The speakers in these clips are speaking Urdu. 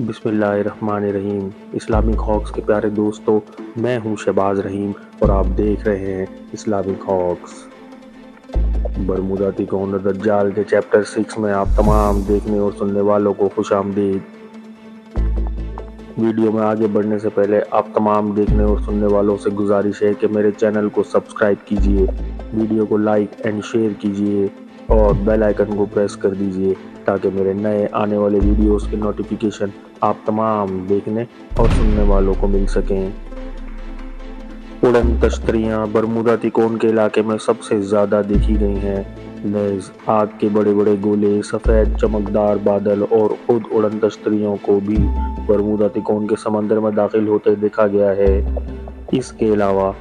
بسم اللہ الرحمن الرحیم۔ اسلامک ہاکس کے پیارے دوستو، میں ہوں شہباز رحیم اور آپ دیکھ رہے ہیں اسلامک ہاکس۔ برمودا تیکون دجال کے چیپٹر 6 میں آپ تمام دیکھنے اور سننے والوں کو خوش آمدید۔ ویڈیو میں آگے بڑھنے سے پہلے آپ تمام دیکھنے اور سننے والوں سے گزارش ہے کہ میرے چینل کو سبسکرائب کیجئے، ویڈیو کو لائک اینڈ شیئر کیجئے اور بیل آئیکن کو پریس کر دیجئے تاکہ میرے نئے آنے والے ویڈیوز کے نوٹیفیکیشن آپ تمام دیکھنے اور سننے والوں کو مل سکیں۔ اڑن تشتریاں برمودا تیکون کے علاقے میں سب سے زیادہ دیکھی گئی ہیں۔ نیز آگ کے بڑے بڑے گولے، سفید چمکدار بادل اور خود اڑن تشتریوں کو بھی برمودا تیکون کے سمندر میں داخل ہوتے دیکھا گیا ہے۔ اس کے علاوہ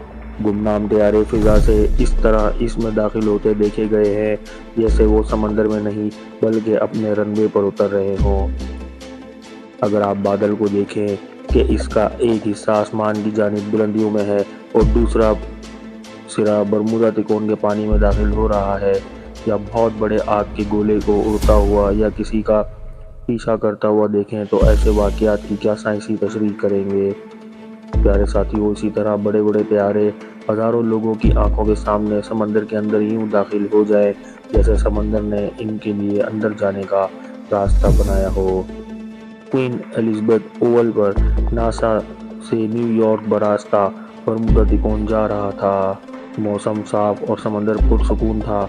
گمنام طیارے فضا سے اس طرح اس میں داخل ہوتے دیکھے گئے ہیں جیسے وہ سمندر میں نہیں بلکہ اپنے رن وے پر اتر رہے ہوں۔ اگر آپ بادل کو دیکھیں کہ اس کا ایک حصہ آسمان کی جانب بلندیوں میں ہے اور دوسرا سرا برمودا تیکون کے پانی میں داخل ہو رہا ہے، یا بہت بڑے آگ کے گولے کو اڑتا ہوا یا کسی کا پیچھا کرتا ہوا دیکھیں تو ایسے واقعات کی کیا سائنسی تشریح کریں گے۔ پیارے ساتھیوں، اسی طرح بڑے بڑے طیارے ہزاروں لوگوں کی آنکھوں کے سامنے سمندر کے اندر یوں داخل ہو جائے جیسے سمندر نے ان کے لیے اندر جانے کا راستہ بنایا ہو۔ کوئین الزبتھ اوول پر ناسا سے نیو یارک براستہ برمودا تیکون جا رہا تھا۔ موسم صاف اور سمندر پرسکون تھا۔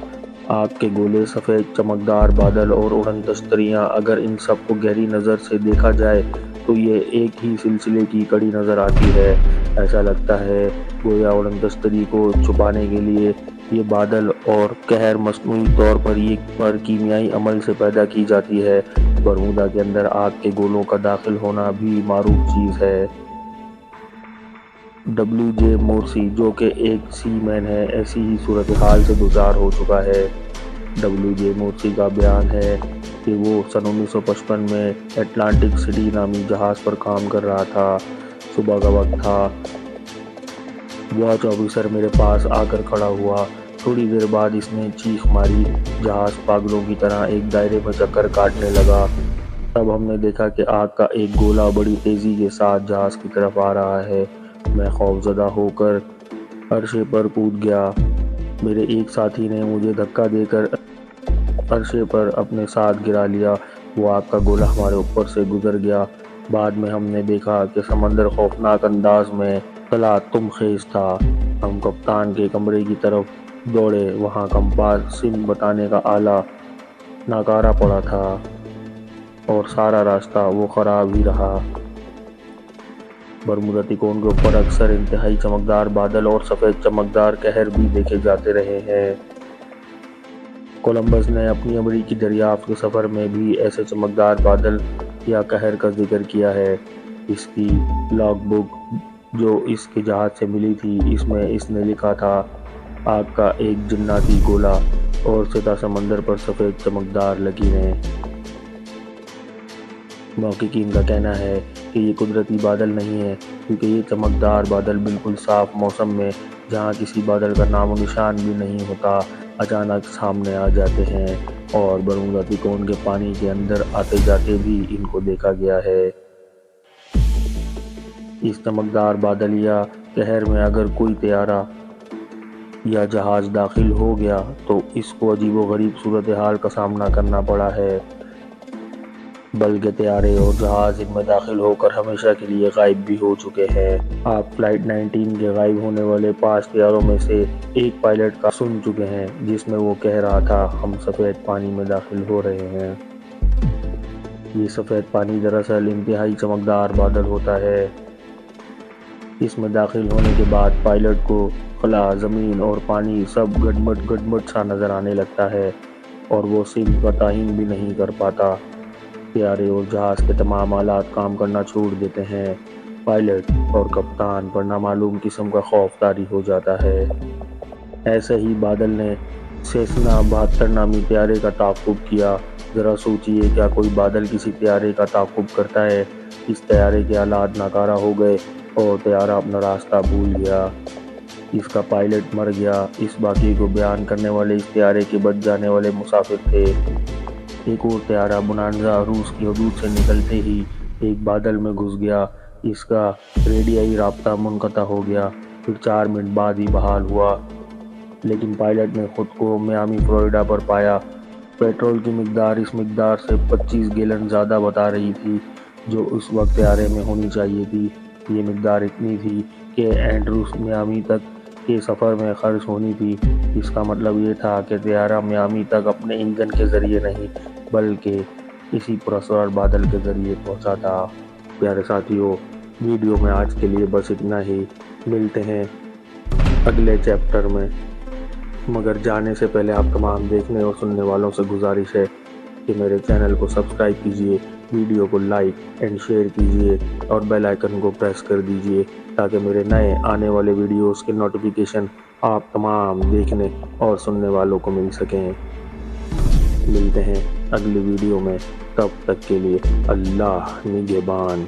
آگ کے گولے، سفید چمکدار بادل اور اڑن تشتریاں، اگر ان سب کو گہری نظر سے دیکھا جائے تو یہ ایک ہی سلسلے کی کڑی نظر آتی ہے۔ ایسا لگتا ہے گویا اڑن تشتری کو چھپانے کے لیے یہ بادل اور قہر مصنوعی طور پر کیمیائی عمل سے پیدا کی جاتی ہے۔ برمودا کے اندر آگ کے گولوں کا داخل ہونا بھی معروف چیز ہے۔ ڈبلیو.جے. مورسی، جو کہ ایک سی مین ہے، ایسی ہی صورتحال سے دوچار ہو چکا ہے۔ ڈبلیو.جے. مورسی کا بیان ہے کہ وہ سن 1955 میں اٹلانٹک سٹی نامی جہاز پر کام کر رہا تھا۔ صبح کا وقت تھا۔ واچ آفیسر میرے پاس آ کر کھڑا ہوا۔ تھوڑی دیر بعد اس نے چیخ ماری۔ جہاز پاگلوں کی طرح ایک دائرے میں چکر کاٹنے لگا۔ تب ہم نے دیکھا کہ آگ کا ایک گولا بڑی تیزی کے ساتھ جہاز کی طرف آ رہا ہے۔ میں خوفزدہ ہو کر عرصے پر کود گیا۔ میرے ایک ساتھی نے مجھے دھکا دے کر عرصے پر اپنے ساتھ گرا لیا۔ وہ آگ کا گولا ہمارے اوپر سے گزر گیا۔ بعد میں ہم نے دیکھا کہ سمندر خوفناک انداز میں تلاطم خیز تھا۔ ہم کپتان کے کمرے کی طرف دوڑے۔ وہاں کمپاس سمت بتانے کا آلہ ناکارہ پڑا تھا اور سارا راستہ وہ خراب ہی رہا۔ برمودا تیکون کے اوپر اکثر انتہائی چمکدار بادل اور سفید چمکدار قہر بھی دیکھے جاتے رہے ہیں۔ کولمبس نے اپنی امریکی دریافت کے سفر میں بھی ایسے چمکدار بادل یا قہر کا ذکر کیا ہے۔ اس کی لاگ بک جو اس کے جہاز سے ملی تھی، اس میں اس نے لکھا تھا: آگ کا ایک جناتی گولا اور سطح سمندر پر سفید چمکدار لکیریں۔ محققین کا کہنا ہے کہ یہ قدرتی بادل نہیں ہے، کیونکہ یہ چمکدار بادل بالکل صاف موسم میں، جہاں کسی بادل کا نام و نشان بھی نہیں ہوتا، اچانک سامنے آ جاتے ہیں، اور برمودا تیکون کے پانی کے اندر آتے جاتے بھی ان کو دیکھا گیا ہے۔ اس چمکدار بادل یا قہر میں اگر کوئی طیارہ یا جہاز داخل ہو گیا تو اس کو عجیب و غریب صورتحال کا سامنا کرنا پڑا ہے، بلکہ طیارے اور جہاز ان میں داخل ہو کر ہمیشہ کے لیے غائب بھی ہو چکے ہیں۔ آپ فلائٹ 19 کے غائب ہونے والے 5 طیاروں میں سے ایک پائلٹ کا سن چکے ہیں، جس میں وہ کہہ رہا تھا: ہم سفید پانی میں داخل ہو رہے ہیں۔ یہ سفید پانی دراصل انتہائی چمکدار بادل ہوتا ہے۔ اس میں داخل ہونے کے بعد پائلٹ کو خلا، زمین اور پانی سب گڈمٹ سا نظر آنے لگتا ہے اور وہ سمت کا تعین بھی نہیں کر پاتا۔ طیارے اور جہاز کے تمام آلات کام کرنا چھوڑ دیتے ہیں۔ پائلٹ اور کپتان پر نامعلوم قسم کا خوف طاری ہو جاتا ہے۔ ایسے ہی بادل نے سیسنا 72 نامی طیارے کا تعاقب کیا۔ ذرا سوچئے، کیا کوئی بادل کسی طیارے کا تعاقب کرتا ہے؟ اس طیارے کے آلات ناکارہ ہو گئے اور طیارہ اپنا راستہ بھول گیا۔ اس کا پائلٹ مر گیا۔ اس واقعے کو بیان کرنے والے اس طیارے کے بچ جانے والے مسافر تھے۔ ایک اور طیارہ بونانزا روس کی حدود سے نکلتے ہی ایک بادل میں گھس گیا، اس کا ریڈیائی رابطہ منقطع ہو گیا، پھر 4 منٹ بعد ہی بحال ہوا، لیکن پائلٹ نے خود کو میامی فلوریڈا پر پایا۔ پیٹرول کی مقدار اس مقدار سے 25 گیلن زیادہ بتا رہی تھی جو اس وقت طیارے میں ہونی چاہیے تھی۔ یہ مقدار اتنی تھی کہ اینڈروس میامی تک کے سفر میں خرچ ہونی تھی۔ اس کا مطلب یہ تھا کہ طیارہ میامی تک اپنے انجن کے ذریعے نہیں بلکہ اسی پراسرار بادل کے ذریعے پہنچا تھا۔ پیارے ساتھیوں، ویڈیو میں آج کے لیے بس اتنا ہی، ملتے ہیں اگلے چیپٹر میں۔ مگر جانے سے پہلے آپ تمام دیکھنے اور سننے والوں سے گزارش ہے کہ میرے چینل کو سبسکرائب کیجئے، ویڈیو کو لائک اینڈ شیئر کیجئے اور بیل آئیکن کو پریس کر دیجئے تاکہ میرے نئے آنے والے ویڈیوز کے نوٹیفیکیشن آپ تمام دیکھنے اور سننے والوں کو مل سکیں۔ ملتے ہیں اگلی ویڈیو میں، تب تک کے لیے اللہ نگہبان۔